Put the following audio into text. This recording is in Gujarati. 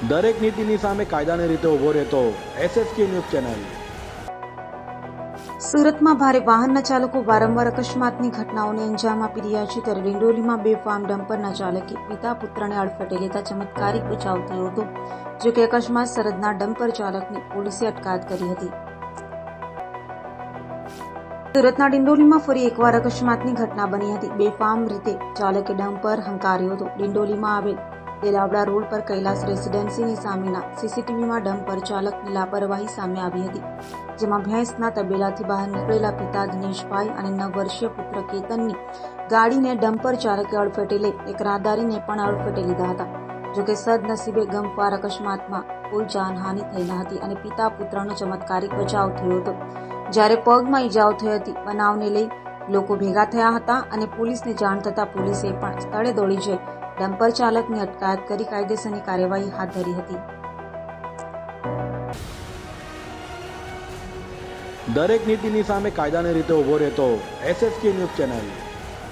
દરેક નીતિની સામે કાયદાની રીતે ઊભો રહેતો SSK ન્યૂઝ ચેનલ। સુરતમાં ભારે વાહનના ચાલકો વારંવાર અકસ્માતની ઘટનાઓને અંજામ આપી રહ્યા છે, ત્યારે ડિંડોલીમાં બેફામ ડમ્પરના ચાલકે પિતા પુત્રને અડફેટે લેતા ચમત્કારિક બચાવ થયો હતો। જો કે અકસ્માત સર્જનાર ડમ્પર ચાલકની પોલીસે અટકાયત કરી હતી। સુરતના ડિંડોલીમાં ફરી એકવાર અકસ્માતની ઘટના બની હતી। બેફામ રીતે ચાલકે ડમ્પર હંકાર્યો હતો। ડિંડોલીમાં આવેલ દેલાવડા રોડ પર કૈલાસ રેસીડેન્સીની સામેના સીસીટીવીમાં ડમ્પર ચાલકની લાપરવાહી સામે આવી હતી, જેમાં ભેંસના તબેલાથી બહાર નીકળેલા પિતા દિનેશભાઈ અને 9 વર્ષીય પુત્ર કેતનની ગાડીને ડમ્પર ચાલકે અડફેટે લઈ એક રાહદારીને પણ અડફેટે લીધા હતા। જોકે સદનસીબે ગમખ્વાર અકસ્માતમાં કોઈ જાનહાનિ થઈ ન હતી અને પિતા પુત્રનો ચમત્કારિક બચાવ થયો હતો, જ્યારે પગમાં ઈજાઓ થઈ હતી। બનાવને લઈ લોકો ભેગા થયા હતા અને પોલીસને જાણ થતાં પોલીસે પણ સ્થળે દોડી જઈ ડમ્પર ચાલકની અટકાયત કરી કાયદેસરની કાર્યવાહી હાથ ધરી હતી। દરેક નીતિની સામે કાયદાની રીતે ઊભો રહેતો SSK ન્યૂઝ ચેનલ।